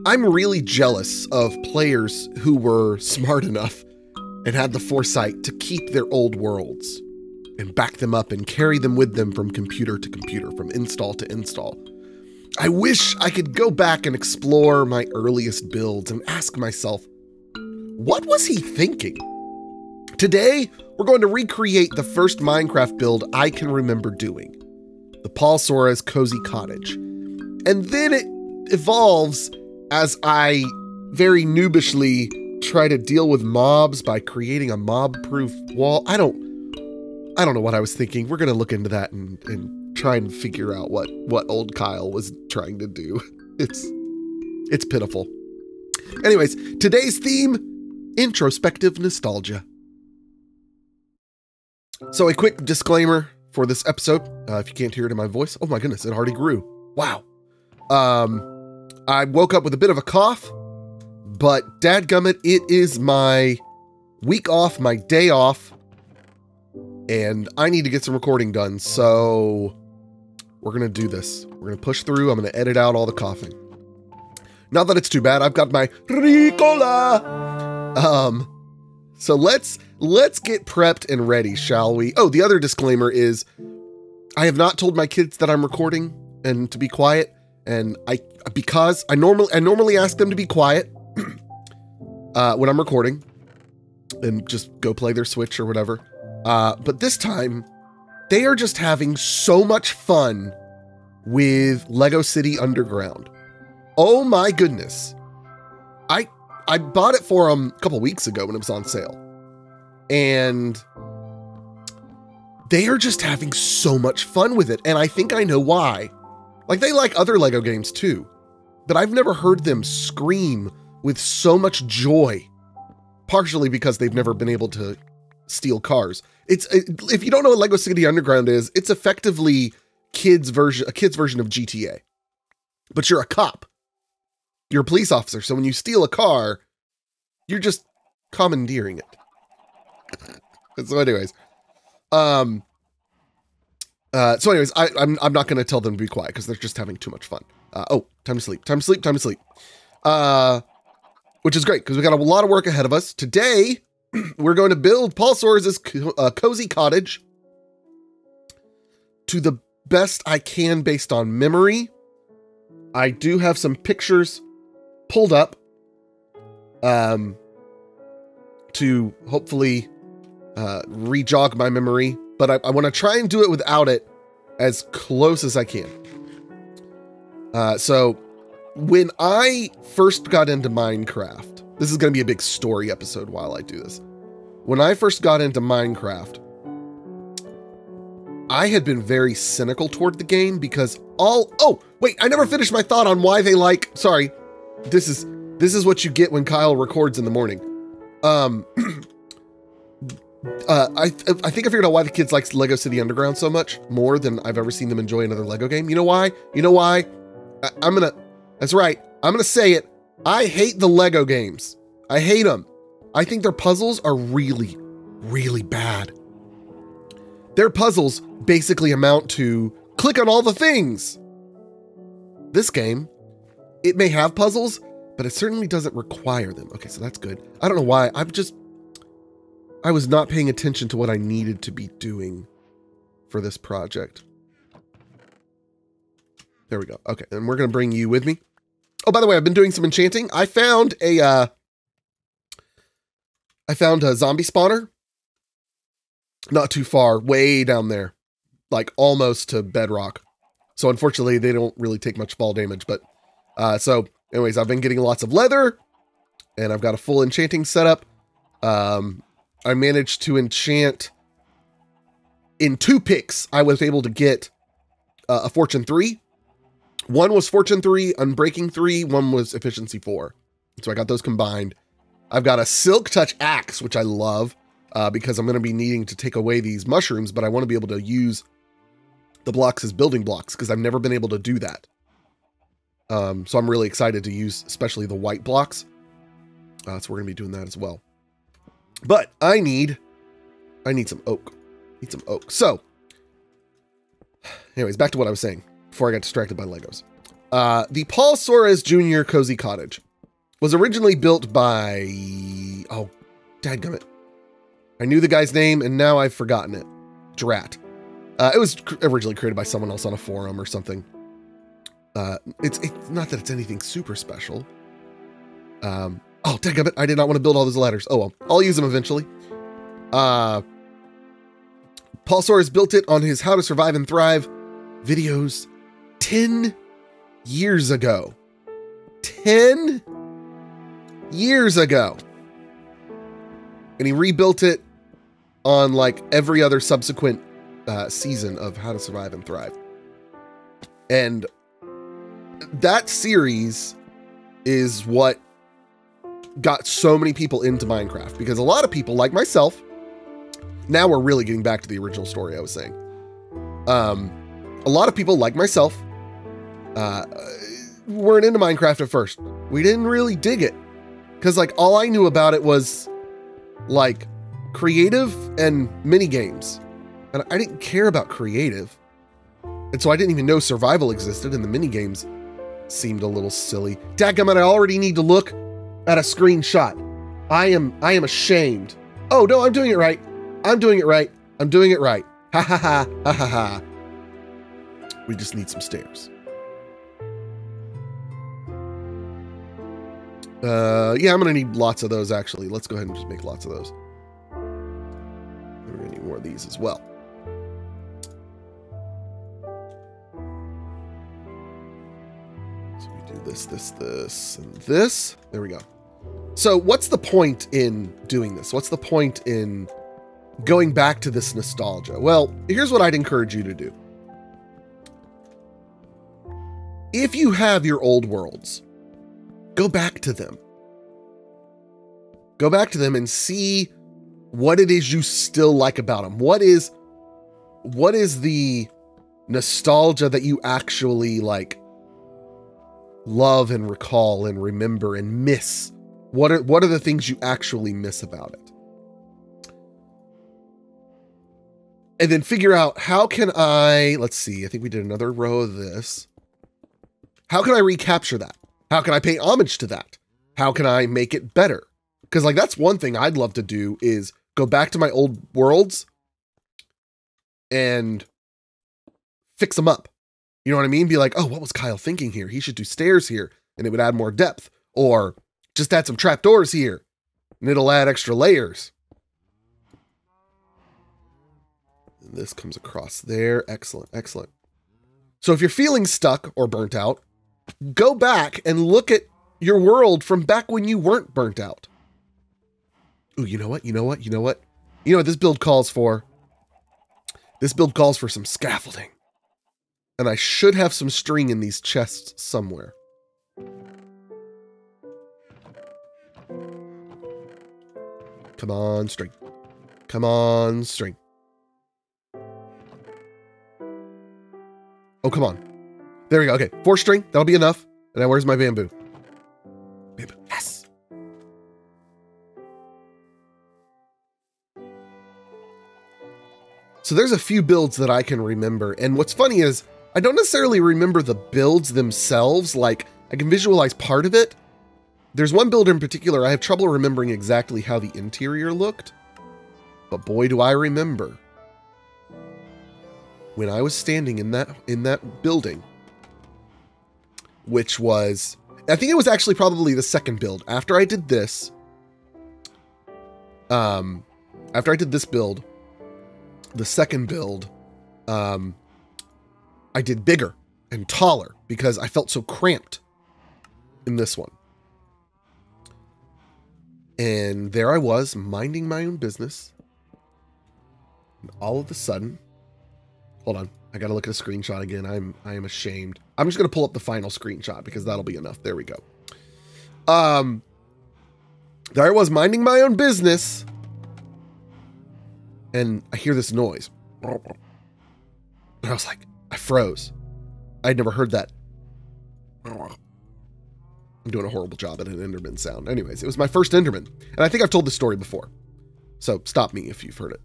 I'm really jealous of players who were smart enough and had the foresight to keep their old worlds and back them up and carry them with them from computer to computer, from install to install. I wish I could go back and explore my earliest builds and ask myself, what was he thinking? Today, we're going to recreate the first Minecraft build I can remember doing, the PaulSoaresJr's Cozy Cottage. And then it evolves as I very noobishly try to deal with mobs by creating a mob-proof wall. I don't know what I was thinking. We're going to look into that and try and figure out what old Kyle was trying to do. It's pitiful. Anyways, today's theme, introspective nostalgia. So a quick disclaimer for this episode, if you can't hear it in my voice. Oh my goodness, it already grew. Wow. I woke up with a bit of a cough, but dadgummit, it is my week off, my day off, and I need to get some recording done. So we're going to do this. We're going to push through. I'm going to edit out all the coughing. Not that it's too bad. I've got my Ricola. So let's get prepped and ready, shall we? Oh, the other disclaimer is I have not told my kids that I'm recording and to be quiet. And because I normally ask them to be quiet when I'm recording and just go play their Switch or whatever. But this time they are just having so much fun with Lego City Underground. Oh my goodness. I bought it for them a couple weeks ago when it was on sale. And they are just having so much fun with it. And I think I know why. Like, they like other Lego games too, but I've never heard them scream with so much joy, partially because they've never been able to steal cars. If you don't know what Lego City Underground is, it's effectively a kid's version of GTA, but you're a cop. You're a police officer. So when you steal a car, you're just commandeering it. So anyways, I'm not going to tell them to be quiet because they're just having too much fun. Time to sleep, which is great because we got a lot of work ahead of us. Today, we're going to build PaulSoaresJr's Cozy Cottage to the best I can based on memory. I do have some pictures pulled up to hopefully re-jog my memory, but I want to try and do it without it as close as I can. So when I first got into Minecraft, this is going to be a big story episode while I do this. When I first got into Minecraft, I had been very cynical toward the game because I never finished my thought on why they like, sorry, this is what you get when Kyle records in the morning. I think I figured out why the kids like Lego City Underground so much more than I've ever seen them enjoy another Lego game. You know why? That's right. I'm going to say it. I hate the Lego games. I hate them. I think their puzzles are really, really bad. Their puzzles basically amount to click on all the things. This game, it may have puzzles, but it certainly doesn't require them. Okay, so that's good. I don't know why. I was not paying attention to what I needed to be doing for this project. There we go. Okay, and we're going to bring you with me. Oh, by the way, I've been doing some enchanting. I found a zombie spawner. Not too far, way down there, like almost to bedrock. So unfortunately, they don't really take much fall damage. But so anyways, I've been getting lots of leather and I've got a full enchanting setup. I managed to enchant in 2 picks. I was able to get a fortune 3. One was fortune 3, unbreaking 3. One was efficiency 4. So I got those combined. I've got a silk touch axe, which I love. Because I'm going to be needing to take away these mushrooms, but I want to be able to use the blocks as building blocks because I've never been able to do that. So I'm really excited to use especially the white blocks. So we're going to be doing that as well. But I need some oak. Some oak. So anyways, back to what I was saying before I got distracted by Legos. The PaulSoaresJr's Cozy Cottage was originally built by, oh, dadgummit. I knew the guy's name and now I've forgotten it. Drat. It was originally created by someone else on a forum or something. It's not that it's anything super special. Oh, dadgummit, I did not want to build all those ladders. Oh well, I'll use them eventually. PaulSoares built it on his How to Survive and Thrive videos 10 years ago. 10 years ago. And he rebuilt it on like every other subsequent season of How to Survive and Thrive. And that series is what got so many people into Minecraft, because a lot of people like myself, now we're really getting back to the original story I was saying. A lot of people like myself weren't into Minecraft at first. We didn't really dig it because like all I knew about it was like creative and mini games. And I didn't care about creative. And so I didn't even know survival existed, and the mini games seemed a little silly. Dadgummit, I already need to look at a screenshot. I am ashamed. Oh no, I'm doing it right. I'm doing it right. I'm doing it right. Ha ha ha ha ha ha. We just need some stairs. Yeah, I'm gonna need lots of those actually. Let's go ahead and just make lots of those. We're gonna need more of these as well. So we do this, and this. There we go. So what's the point in doing this? What's the point in going back to this nostalgia? Well, here's what I'd encourage you to do. If you have your old worlds, go back to them. Go back to them and see what it is you still like about them. What is the nostalgia that you actually like love and recall and remember and miss? What are the things you actually miss about it? And then figure out, how can I, let's see, I think we did another row of this. How can I recapture that? How can I pay homage to that? How can I make it better? Because like, that's one thing I'd love to do, is go back to my old worlds and fix them up. You know what I mean? Be like, oh, what was Kyle thinking here? He should do stairs here and it would add more depth, or just add some trapdoors here and it'll add extra layers. And this comes across there. Excellent, excellent. So if you're feeling stuck or burnt out, go back and look at your world from back when you weren't burnt out. Ooh, you know what? You know what this build calls for? This build calls for some scaffolding. And I should have some string in these chests somewhere. Come on, string. Come on, string. Oh, come on. There we go. Okay, 4 string. That'll be enough. And now where's my bamboo? Bamboo. Yes. So there's a few builds that I can remember. And what's funny is I don't necessarily remember the builds themselves. Like, I can visualize part of it. There's one build in particular, I have trouble remembering exactly how the interior looked. But boy, do I remember when I was standing in that building, which was, I think it was actually probably the second build. After I did this, after I did this build, the second build, I did bigger and taller because I felt so cramped in this one. And there I was, minding my own business. And all of a sudden, hold on, I gotta look at a screenshot again. I am ashamed. I'm just gonna pull up the final screenshot because that'll be enough. There we go. There I was, minding my own business. And I hear this noise. And I was like, I froze. I'd never heard that. I'm doing a horrible job at an Enderman sound. Anyways, it was my first Enderman. And I think I've told this story before. So stop me if you've heard it.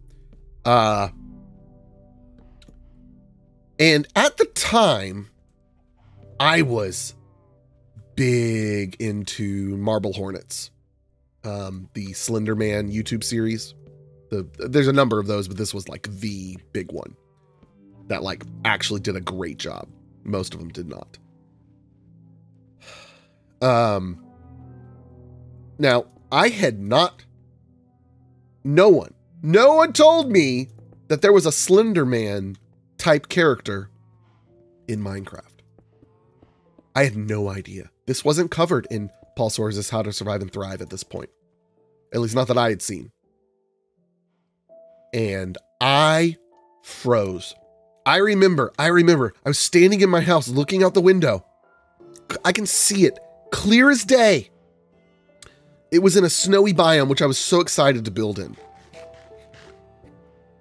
And at the time, I was big into Marble Hornets, the Slender Man YouTube series. There's a number of those, but this was like the big one that like actually did a great job. Most of them did not. Now I had not, no one told me that there was a Slender Man type character in Minecraft. I had no idea. This wasn't covered in PaulSoaresJr's How to Survive and Thrive at this point. At least not that I had seen. And I froze. I remember I was standing in my house looking out the window. I can see it clear as day. It was in a snowy biome, which I was so excited to build in.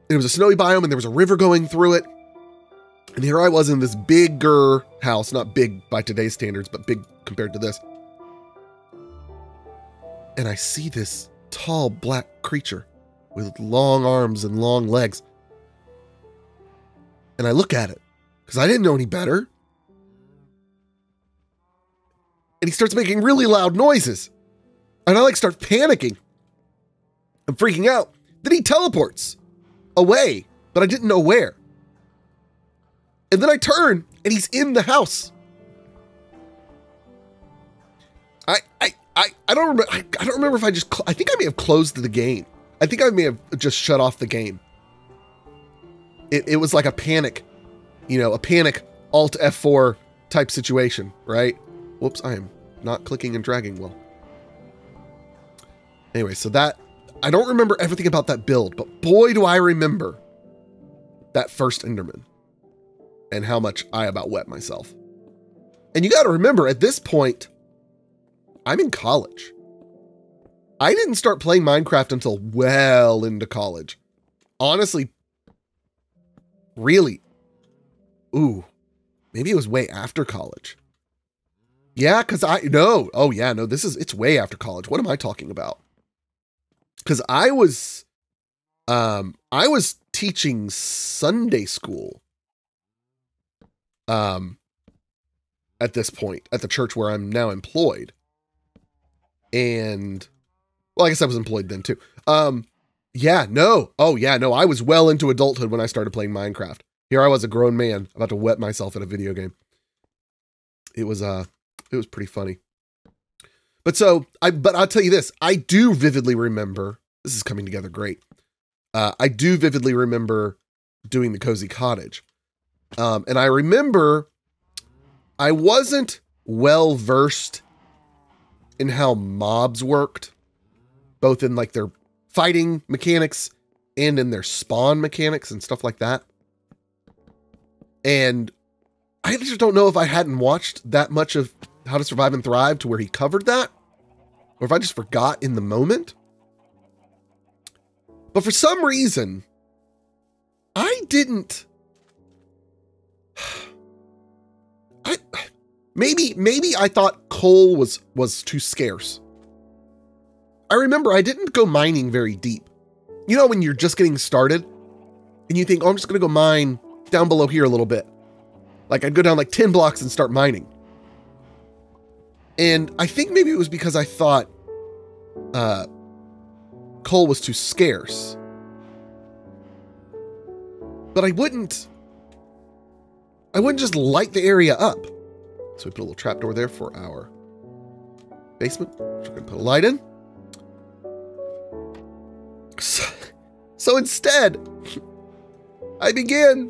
It was a snowy biome and there was a river going through it. And here I was in this bigger house, not big by today's standards, but big compared to this. And I see this tall black creature with long arms and long legs. And I look at it because I didn't know any better. And he starts making really loud noises. And I like start panicking. I'm freaking out. Then he teleports away, but I didn't know where. And then I turn and he's in the house. I don't remember. I don't remember if I think I may have closed the game. I think I may have just shut off the game. It was like a panic, a panic Alt F4 type situation, right? Whoops, I am not clicking and dragging well. Anyway, so that, I don't remember everything about that build, but boy, do I remember that first Enderman and how much I about wet myself. And you got to remember, at this point, I'm in college. I didn't start playing Minecraft until well into college. Honestly, really. Ooh, maybe it was way after college. Yeah, because it's way after college. What am I talking about? Because I was teaching Sunday school at this point at the church where I'm now employed. And well, I guess I was employed then too. I was well into adulthood when I started playing Minecraft. Here I was, a grown man about to wet myself in a video game. It was pretty funny. But I'll tell you this, I do vividly remember, this is coming together great. I do vividly remember doing the Cozy Cottage. And I remember I wasn't well versed in how mobs worked, both in like their fighting mechanics and in their spawn mechanics and stuff like that. And I just don't know if I hadn't watched that much of How to Survive and Thrive to where he covered that, or if I just forgot in the moment. But for some reason, I didn't. Maybe I thought coal was too scarce. I remember I didn't go mining very deep. You know, when you're just getting started and you think, oh, I'm just going to go mine down below here a little bit. Like I'd go down like 10 blocks and start mining. And I think maybe it was because I thought coal was too scarce. But I wouldn't just light the area up. So we put a little trapdoor there for our basement. We're going to put a light in. So instead, I began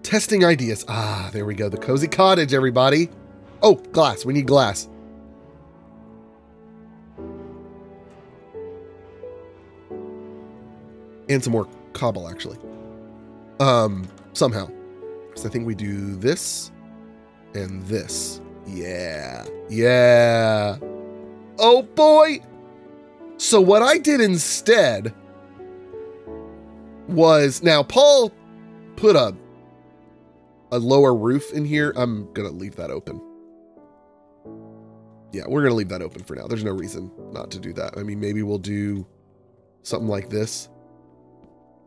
testing ideas. Ah, there we go. The Cozy Cottage, everybody. Oh, glass. We need glass. And some more cobble, actually. Somehow. So I think we do this and this. Yeah. Yeah. Oh, boy. So what I did instead was, now Paul put a lower roof in here. I'm going to leave that open. Yeah, we're going to leave that open for now. There's no reason not to do that. I mean, maybe we'll do something like this.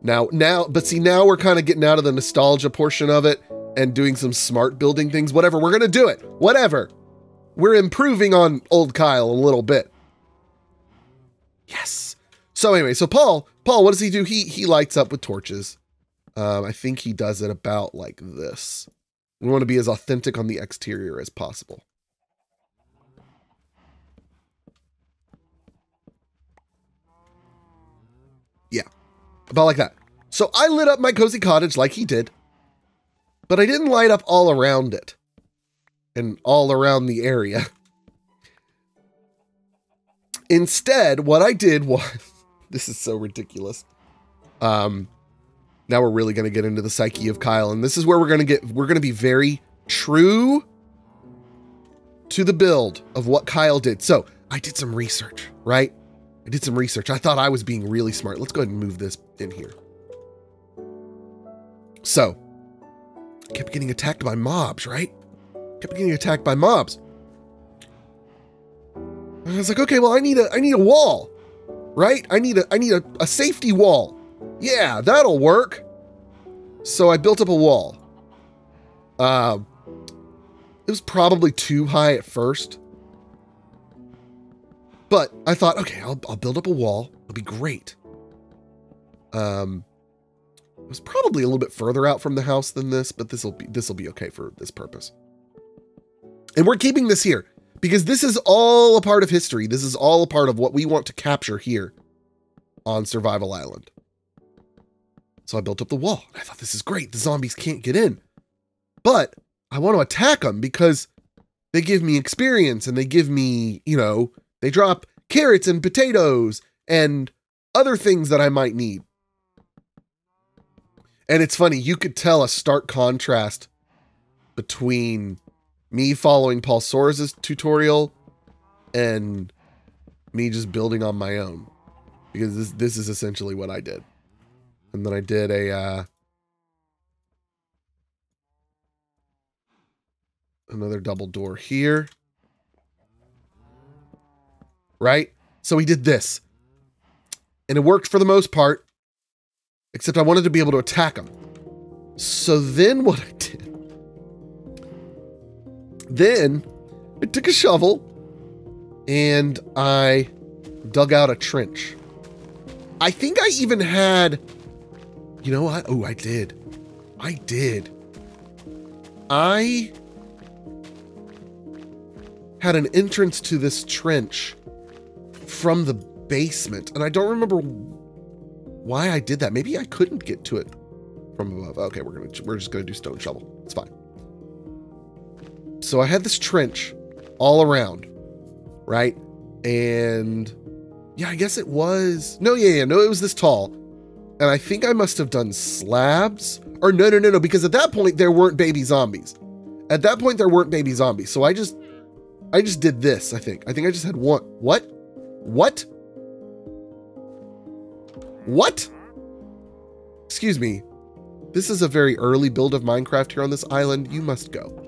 But see, now we're kind of getting out of the nostalgia portion of it. and doing some smart building things, whatever. We're going to do it. Whatever. We're improving on old Kyle a little bit. Yes. So anyway, so Paul, what does he do? He lights up with torches. I think he does it about like this. We want to be as authentic on the exterior as possible. Yeah, about like that. So I lit up my cozy cottage like he did, but I didn't light up all around it and all around the area. Instead, what I did was, this is so ridiculous. Now we're really going to get into the psyche of Kyle, and this is where we're going to be very true to the build of what Kyle did. So I did some research, right? I did some research. I thought I was being really smart. Let's go ahead and move this in here. So I kept getting attacked by mobs, right? Kept getting attacked by mobs. And I was like, okay, well, I need a wall, right? I need a safety wall. Yeah, that'll work. So I built up a wall. It was probably too high at first, but I thought, okay, I'll build up a wall. It'll be great. It was probably a little bit further out from the house than this, but this will be okay for this purpose. And we're keeping this here because this is all a part of history. This is all a part of what we want to capture here on Survival Island. So I built up the wall. I thought, this is great. The zombies can't get in, but I want to attack them because they give me experience and they give me, they drop carrots and potatoes and other things that I might need. And it's funny, you could tell a stark contrast between me following PaulSoares's tutorial and me just building on my own, because this is essentially what I did. And then I did another double door here. Right? So we did this. And it worked for the most part, except I wanted to be able to attack them. So then what I did, then I took a shovel and I dug out a trench. I think I even had, you know what? Oh, I did. I had an entrance to this trench from the basement, and I don't remember why I did that. Maybe I couldn't get to it from above. Okay, we're just gonna do stone shovel. It's fine. So I had this trench all around, right? And yeah, I guess it was, no, it was this tall. And I think I must have done slabs, or no, because at that point there weren't baby zombies. At that point there weren't baby zombies. So I just did this, I think. I just had one. What? Excuse me. This is a very early build of Minecraft here on this island. You must go.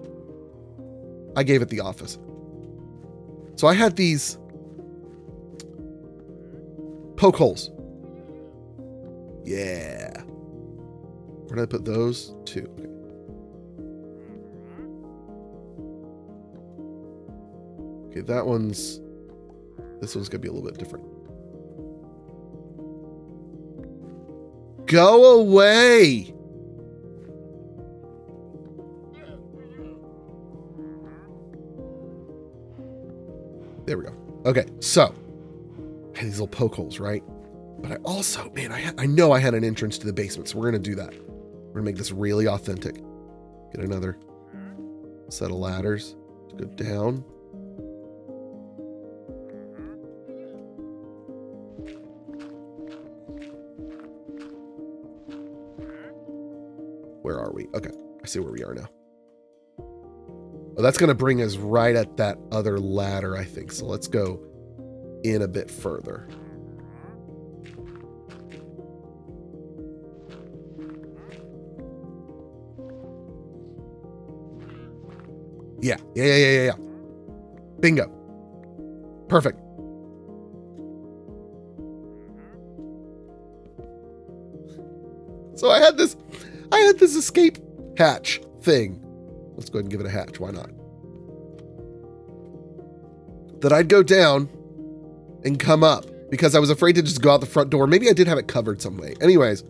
I gave it the office. So I had these poke holes. Yeah. Where did I put those? 2. Okay, this one's gonna be a little bit different. Go away! There we go. Okay, so I had these little poke holes, right? But I also, man, I know I had an entrance to the basement, so we're gonna do that. We're gonna make this really authentic. Get another set of ladders to go down. Where are we? Okay, I see where we are now. Oh, that's gonna bring us right at that other ladder, I think. So let's go in a bit further. Yeah. Bingo. Perfect. So I had this escape hatch thing. Let's go ahead and give it a hatch. Why not? That I'd go down and come up because I was afraid to just go out the front door. Maybe I did have it covered some way. Anyways,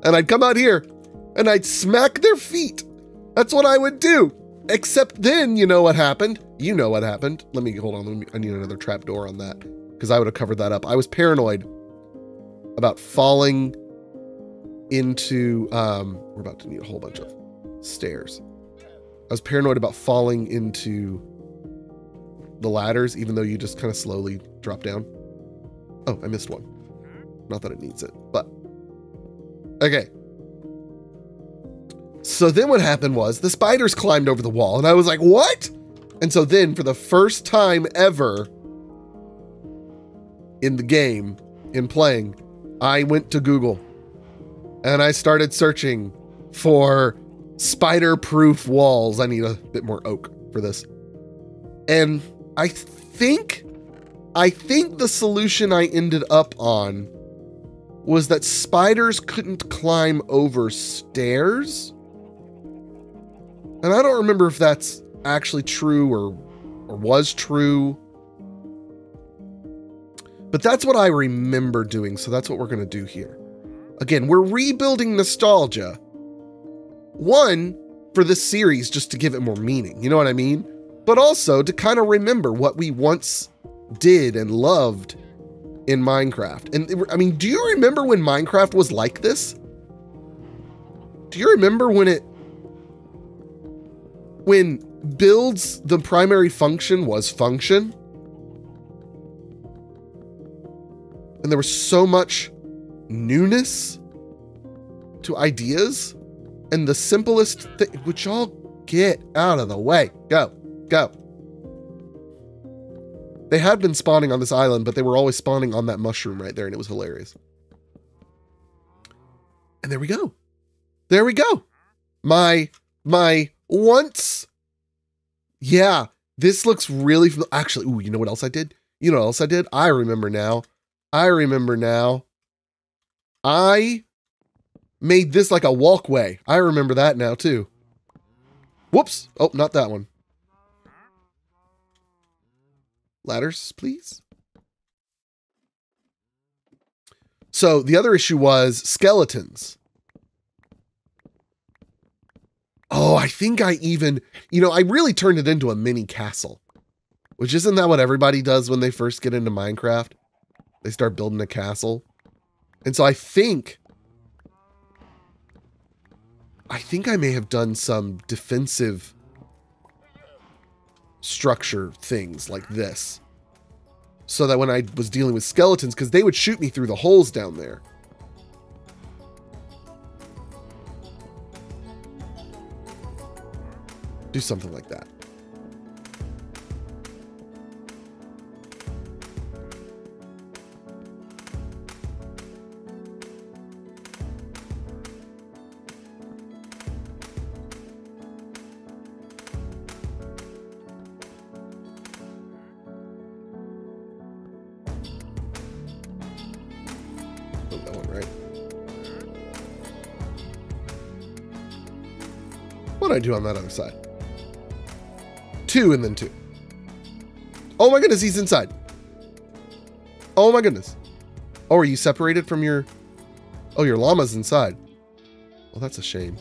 and I'd come out here and I'd smack their feet. That's what I would do. Except then, you know what happened? You know what happened. Hold on. I need another trap door on that because I would have covered that up. I was paranoid about falling into, we're about to need a whole bunch of stairs. I was paranoid about falling into the ladders, even though you just kind of slowly drop down. Oh, I missed one. Not that it needs it, but okay. So then what happened was the spiders climbed over the wall and I was like, what? And so then for the first time ever in the game, in playing, I went to Google and I started searching for spider-proof walls. I need a bit more oak for this. And I think the solution I ended up on was that spiders couldn't climb over stairs. And I don't remember if that's actually true or was true. But that's what I remember doing, so that's what we're going to do here. Again, we're rebuilding nostalgia. One, for this series, just to give it more meaning, you know what I mean? But also to kind of remember what we once did and loved in Minecraft. And I mean, do you remember when Minecraft was like this? Do you remember when builds, the primary function was function? And there was so much newness to ideas, and the simplest thing, which y'all get out of the way. Go. They had been spawning on this island, but they were always spawning on that mushroom right there, and it was hilarious. And there we go. There we go. My once. Yeah, this looks really, actually, ooh, you know what else I did? You know what else I did? I remember now. I made this like a walkway. I remember that now too. Whoops. Oh, not that one. Ladders, please. So the other issue was skeletons. Oh, I think I even, I really turned it into a mini castle, which isn't that what everybody does when they first get into Minecraft? They start building a castle. And so I think I may have done some defensive structure things like this, so that when I was dealing with skeletons, because they would shoot me through the holes down there. Do something like that. What did I do on that other side? 2 and then 2. Oh my goodness, he's inside. Oh my goodness. Oh, are you separated from your... Oh, your llama's inside. Well, that's a shame.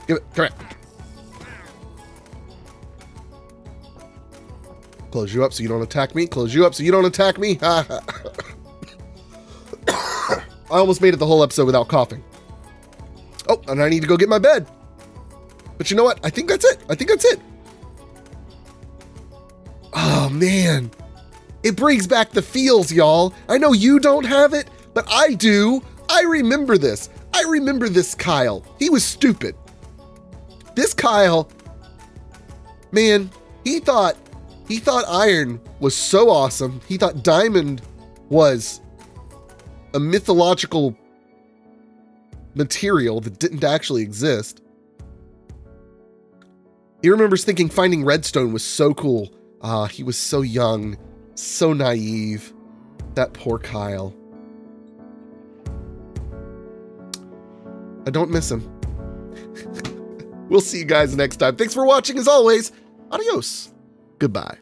Give it. Come here. Close you up so you don't attack me. Close you up so you don't attack me. I almost made it the whole episode without coughing. Oh, and I need to go get my bed. But you know what? I think that's it. Oh, man. It brings back the feels, y'all. I know you don't have it, but I do. I remember this. I remember this Kyle. He was stupid. This Kyle, man, he thought iron was so awesome. He thought diamond was a mythological material that didn't actually exist. He remembers thinking finding redstone was so cool. He was so young, so naive. That poor Kyle. I don't miss him. We'll see you guys next time. Thanks for watching as always. Adios. Goodbye.